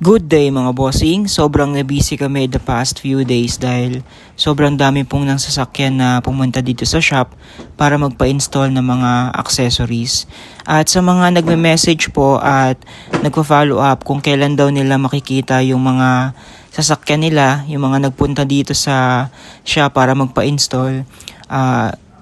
Good day mga bossing, sobrang na-busy kami the past few days dahil sobrang dami pong nang sasakyan na pumunta dito sa shop para magpa-install ng mga accessories. At sa mga nagme-message po at nagpa-follow up kung kailan daw nila makikita yung mga sasakyan nila, yung mga nagpunta dito sa shop para magpa-install,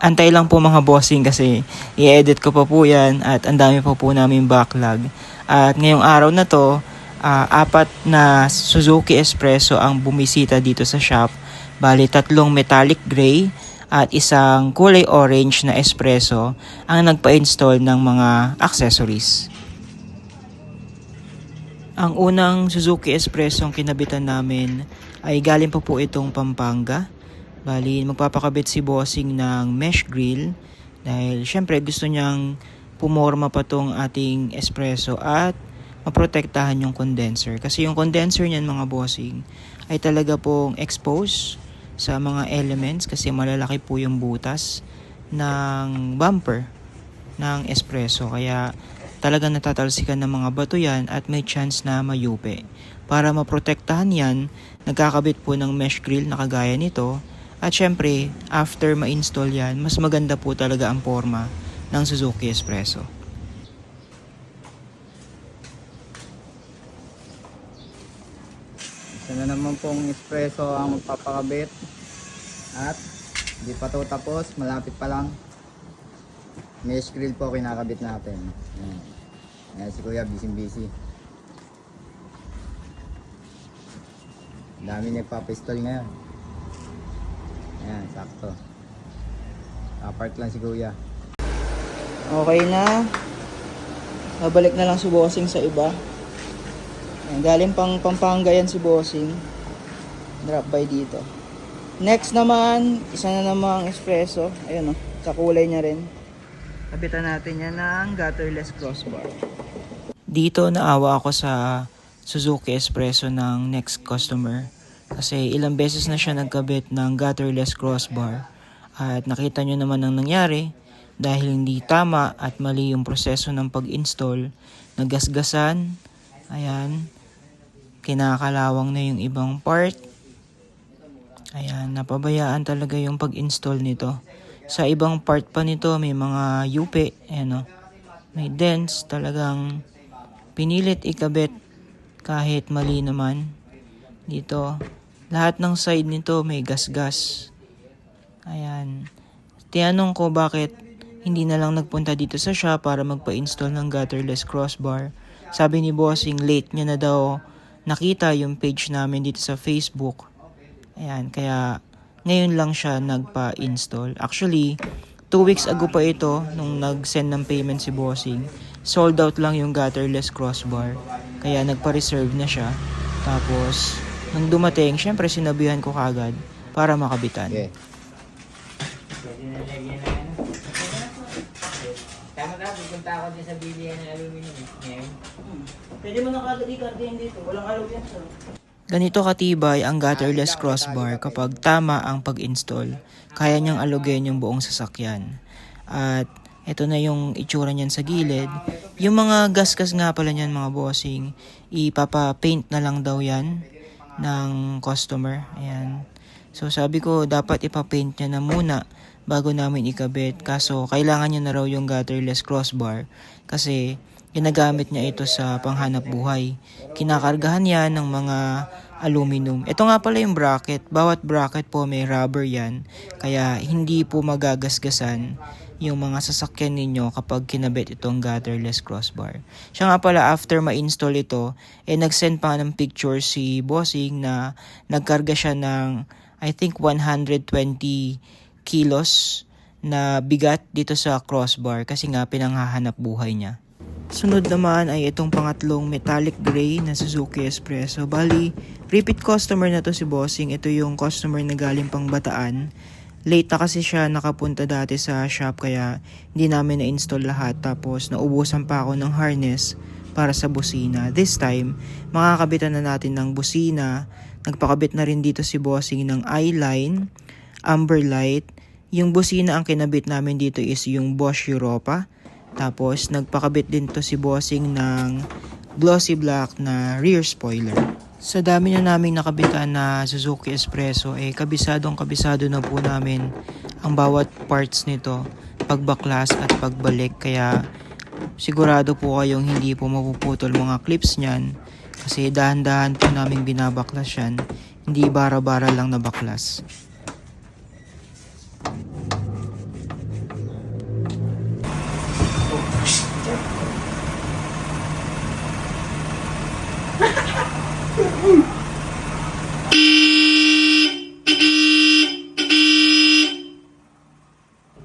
antay lang po mga bossing kasi i-edit ko pa po yan at ang dami pa po namin backlog. At ngayong araw na to, apat na Suzuki Espresso ang bumisita dito sa shop. Bali, 3 metallic gray at isang kulay orange na espresso ang nagpa-install ng mga accessories. Ang unang Suzuki Espresso ang kinabitan namin ay galing pa po itong Pampanga. Bali, magpapakabit si bossing ng mesh grill dahil syempre gusto niyang pumorma pa tong ating espresso at maprotektahan yung condenser. Kasi yung condenser niyan mga bossing ay talaga pong exposed sa mga elements kasi malalaki po yung butas ng bumper ng espresso. Kaya talagang natatalsikan ng mga bato yan at may chance na mayupi. Para maprotektahan yan, nagkakabit po ng mesh grill na kagaya nito. At syempre, after ma-install yan, mas maganda po talaga ang forma ng Suzuki Espresso. Isa na naman pong espresso ang magpapakabit at hindi pa to tapos, malapit pa lang. Mesh grill po kinakabit natin. Ayan si Kuya, busy. Dami nagpapistol ngayon. Ayan, sakto. Apart lang si Kuya. Okay na. Babalik na lang si bossing sa iba. Ayan, galing pang Pampanga yan si bossing. Drop by dito. Next naman, isa na namang espresso. Ayun o, kakulay niya rin. Kabitan natin yan ng gutterless crossbar. Dito naawa ako sa Suzuki Espresso ng next customer. Kasi ilang beses na siya nagkabit ng gutterless crossbar. At nakita nyo naman ang nangyari. Dahil hindi tama at mali yung proseso ng pag-install. Nagasgasan. Ayan. Kinakalawang na yung ibang part. Ayan, napabayaan talaga yung pag-install nito. Sa ibang part pa nito may mga yupi, ayan o. May dents, talagang pinilit ikabit kahit mali naman. Dito, lahat ng side nito may gasgas. Ayan. Tinanong ko bakit hindi na lang nagpunta dito sa shop para magpa-install ng gutterless crossbar. Sabi ni bossing late niya na daw nakita yung page namin dito sa Facebook. Ayan, kaya ngayon lang siya nagpa-install. Actually, 2 weeks ago pa ito nung nag-send ng payment si bossing. Sold out lang yung gutterless crossbar. Kaya nagpa-reserve na siya. Tapos, nung dumating, syempre sinabihan ko kagad para makabitan. Okay. Tama ka, pupunta ako din sa bilihan ng aluminum ngayon. Pwede mo na kagad i-cardin dito. Walang alaw yan, sir. Ganito katibay ang gutterless crossbar kapag tama ang pag-install. Kaya niyang alugin yung buong sasakyan. At ito na yung itsura niyan sa gilid. Yung mga gasgas nga pala niyan mga bossing, ipapa-paint na lang daw yan ng customer. Ayan. So sabi ko dapat ipa-paint niya na muna bago namin ikabit. Kaso kailangan niya na raw yung gutterless crossbar kasi ginagamit niya ito sa panghanap buhay. Kinakargahan yan ng mga aluminum. Ito nga pala yung bracket. Bawat bracket po may rubber yan. Kaya hindi po magagasgasan yung mga sasakyan ninyo kapag kinabit itong gutterless crossbar. Siya nga pala after ma-install ito, nag-send pa ng picture si bossing na nagkarga siya ng I think 120 kilos na bigat dito sa crossbar kasi nga pinanghahanap buhay niya. Sunod naman ay itong pangatlong metallic gray na Suzuki Espresso. Bali, repeat customer na to si bossing. Ito yung customer na galing pang Bataan. Late na kasi siya nakapunta dati sa shop kaya hindi namin na-install lahat. Tapos naubusan pa ako ng harness para sa busina. This time, makakabitan na natin ng busina. Nagpakabit na rin dito si bossing ng eyeline, amber light. Yung busina ang kinabit namin dito is yung Bosch Europa. Tapos nagpakabit din to si bossing ng glossy black na rear spoiler. Sa dami na naming nakabitan na Suzuki Espresso, kabisado na po namin ang bawat parts nito, pagbaklas at pagbalik. Kaya sigurado po kayong hindi po mapuputol mga clips niyan kasi dahan-dahan po namin binabaklas yan, hindi bara-bara lang nabaklas.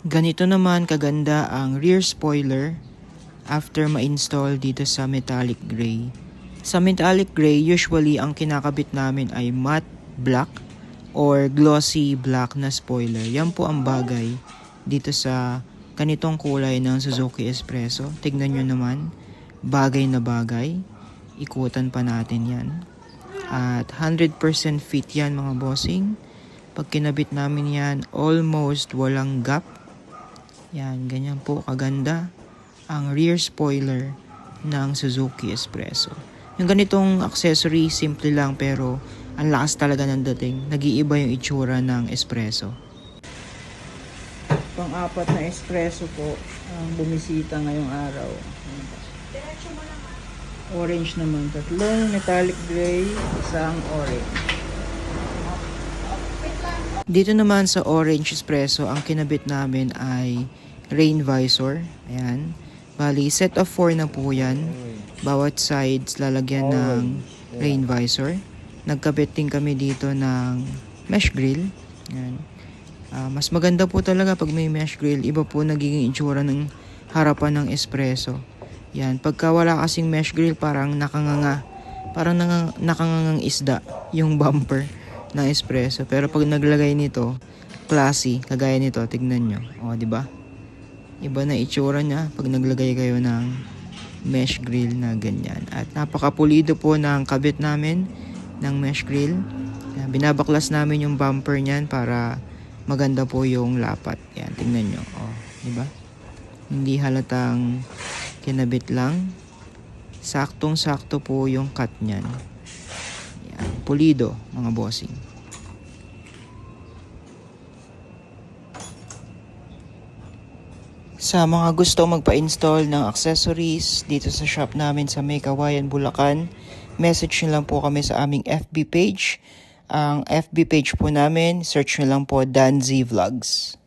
Ganito naman kaganda ang rear spoiler after ma-install dito sa metallic gray. Sa metallic gray, usually ang kinakabit namin ay matte black or glossy black na spoiler. Yan po ang bagay dito sa ganitong kulay ng Suzuki Espresso. Tignan nyo naman, bagay na bagay. Ikutan pa natin yan. At 100% fit yan mga bossing. Pag kinabit namin yan, almost walang gap. Yan, ganyan po kaganda ang rear spoiler ng Suzuki Espresso. Yung ganitong accessory, simple lang pero ang lakas talaga ng dating. Nag-iiba yung itsura ng Espresso. Pang-apat na Espresso po ang bumisita ngayong araw. Orange naman. Tatlong metallic gray, isang orange. Dito naman sa orange espresso, ang kinabit namin ay rain visor. Ayan. Bali, set of 4 na po yan. Bawat sides lalagyan ng rain visor. Nagkabit din kami dito ng mesh grill. Ayan. Mas maganda po talaga pag may mesh grill. Iba po nagiging itsura ng harapan ng espresso. Yan. Pagka wala kasing mesh grill, parang nakanganga. Parang nakangangang isda yung bumper ng espresso. Pero pag naglagay nito, classy, kagaya nito, tignan nyo. O, di ba? Iba na itsura niya pag naglagay kayo ng mesh grill na ganyan. At napakapulido po ng kabit namin ng mesh grill. Yan, binabaklas namin yung bumper niyan para maganda po yung lapat. Yan, tignan nyo. O, di ba? Hindi halatang kinabit lang. Saktong-sakto po yung cut niyan. Yan, pulido mga bossing. Sa mga gusto magpa-install ng accessories dito sa shop namin sa May Kawayan, Bulacan, message nyo lang po kami sa aming FB page. Ang FB page po namin, search nyo lang po Dan Z Vlogs.